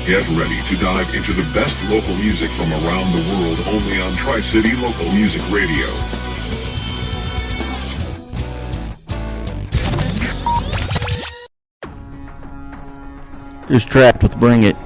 Get ready to dive into the best local music from around the world only on Tri-City Local Music Radio. Here's Trapped with Bring It.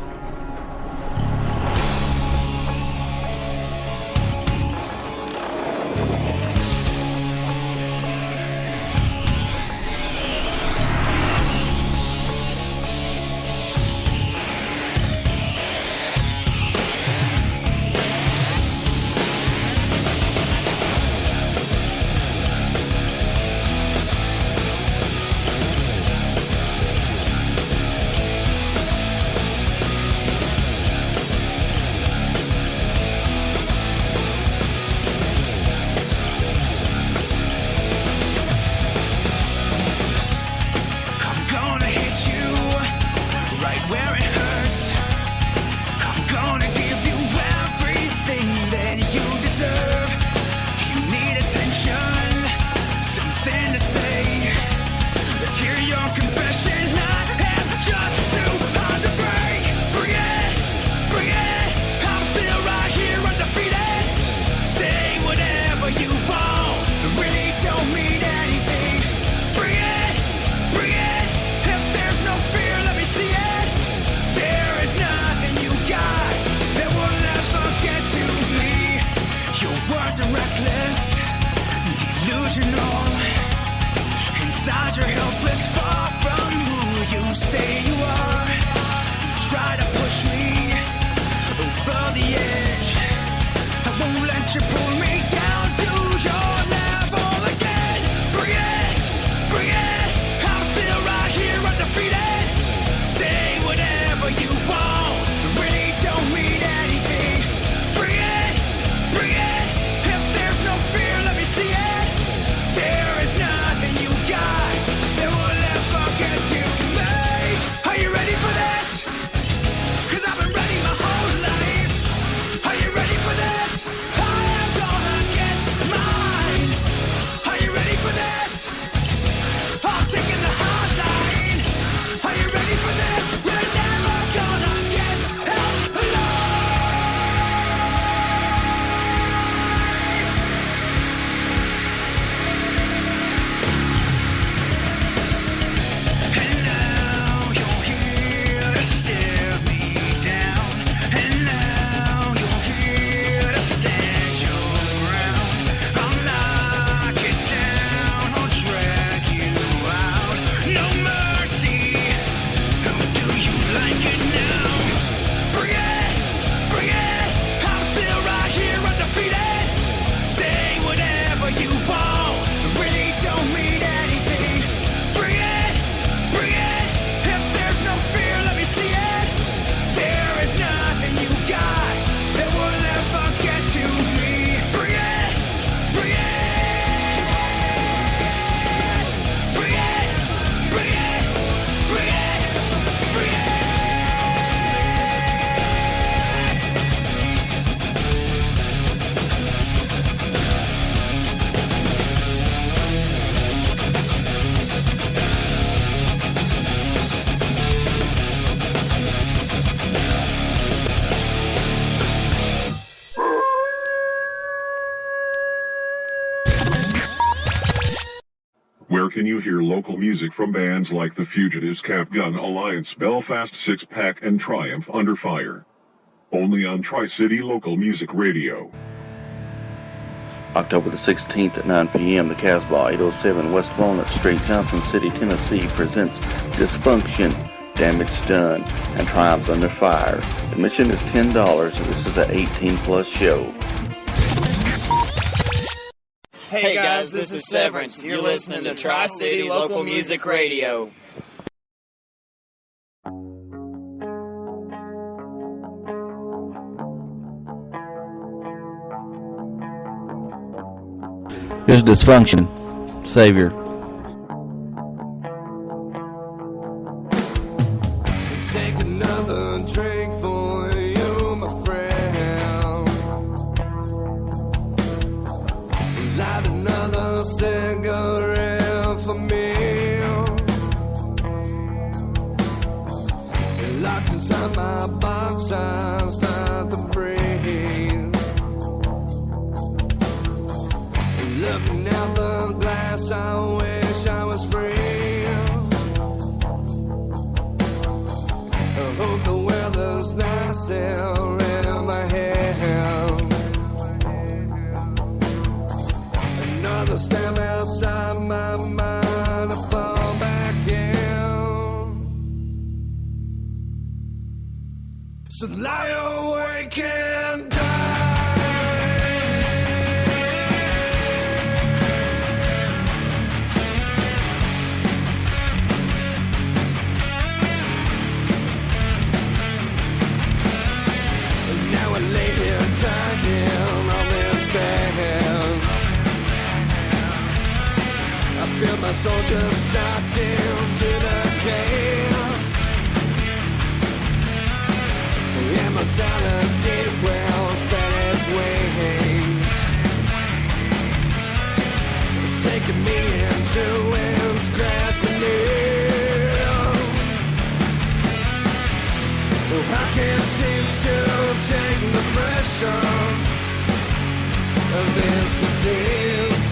Where can you hear local music from bands like The Fugitives, Cap Gun Alliance, Belfast Six Pack, and Triumph Under Fire? Only on Tri-City Local Music Radio. October the 16th at 9 p.m., the Casbah, 807 West Walnut Street, Johnson City, Tennessee, presents Dysfunction, Damage Done, and Triumph Under Fire. Admission is $10, and this is an 18-plus show. Hey guys, this is Severance. You're listening to Tri-City Local Music Radio. Here's Dysfunction, Savior. Take another drink for you, my friend. Light another cigarette for me. Locked inside my body. So lie awake and die. Now I lay here dying on this bed. I feel my soul just starting to decay. Immortality will spread its wings, taking me into its grasp beneath. I can't seem to take the pressure of this disease,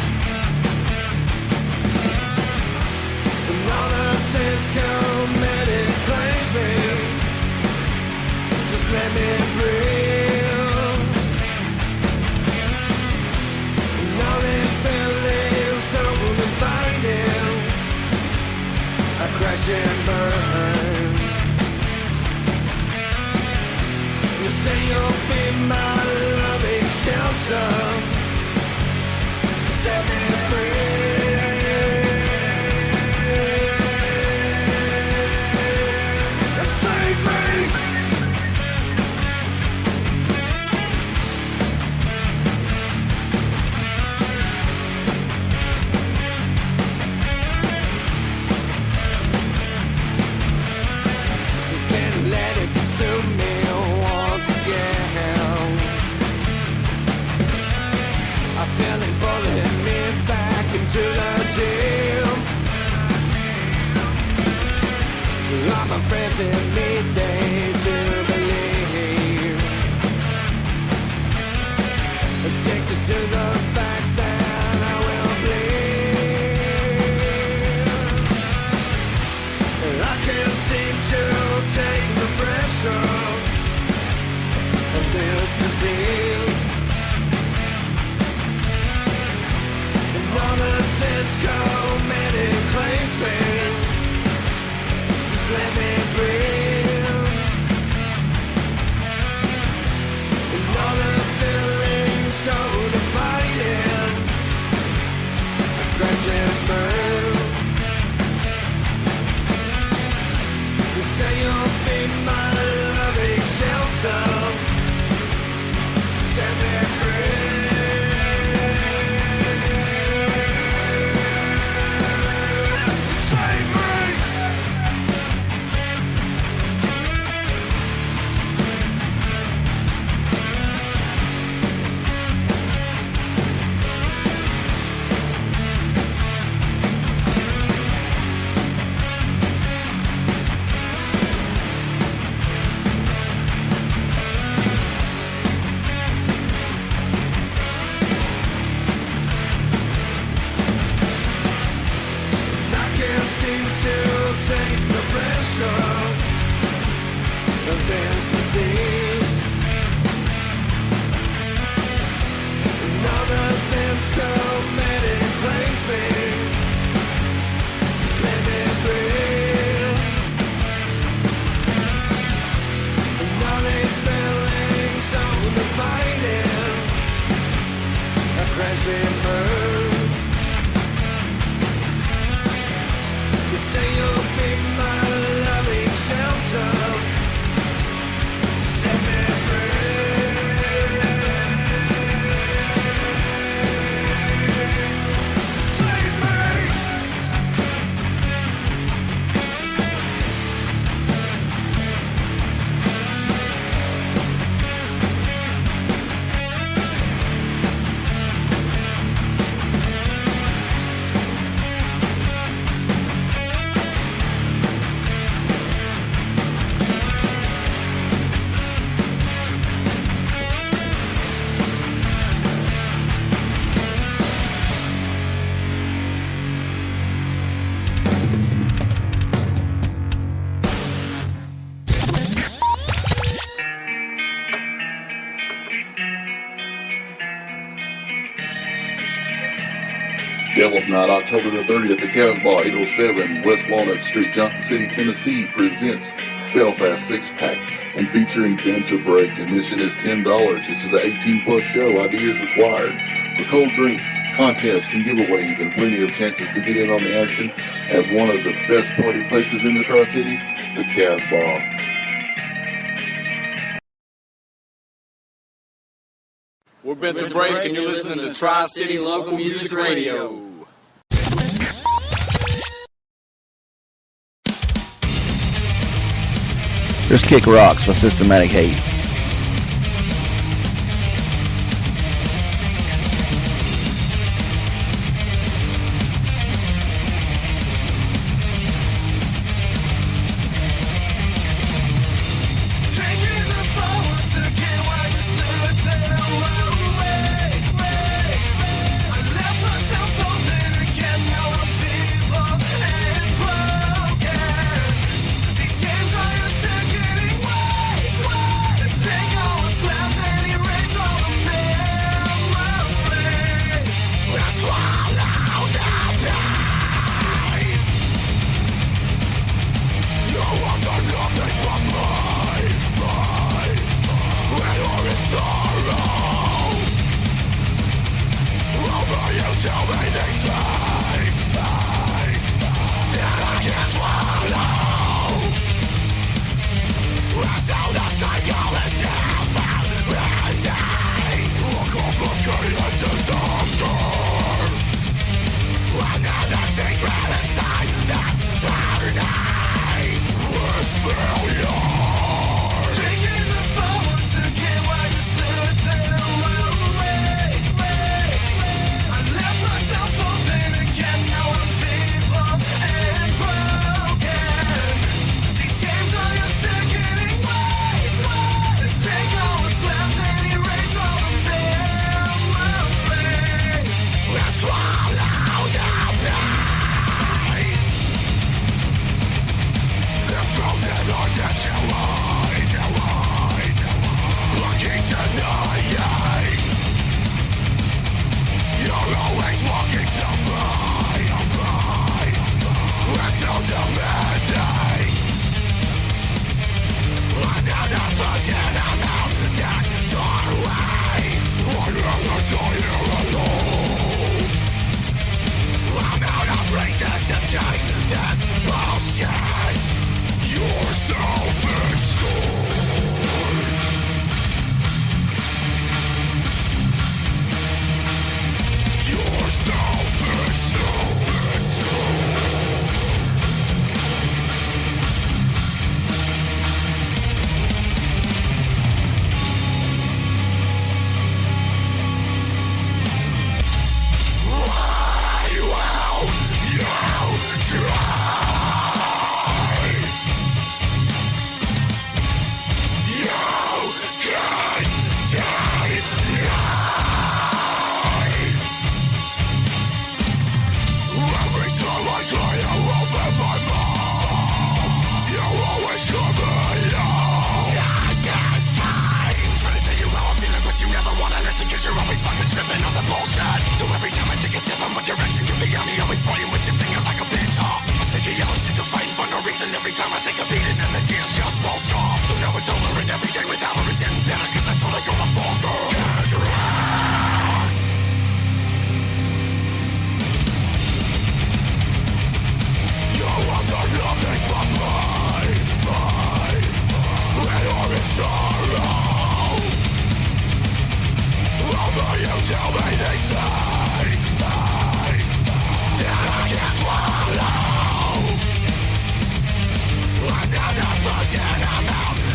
and all the sins committed claim me. Just let me breathe. And all these feelings so inviting, I crash and burn. You say you'll be my loving shelter, so set me free. And save me. To me once again, I feel it pulling me back into the deep. All my friends in me, they do believe, addicted to the fact that I will bleed. I can't seem to take the pressure of this disease, and all the sins committed claims me. Just let me breathe, and all the feelings so divided, I crash and burn. You say you'll be my loving shelter, so set me free. Save me. Seem to take the pressure of this disease, and all the sins committed claims me. Just let me breathe, and all these feelings so divided, I crash and burn. You say you'll be my loving shelter, so set me free. Save me. Devil's Night, October the 30th at Casbah, 807 West Walnut Street, Johnson City, Tennessee presents Belfast 6-Pack and featuring Bent to Break. Admission is $10. This is an 18-plus show. ID is required. For cold drinks, contests, and giveaways, and plenty of chances to get in on the action at one of the best party places in the Tri-Cities, the Casbah. We're Bent to Break, and you're listening to Tri-City Local Music Radio. Here's Kick Rocks by Systematic Hate. I'm out.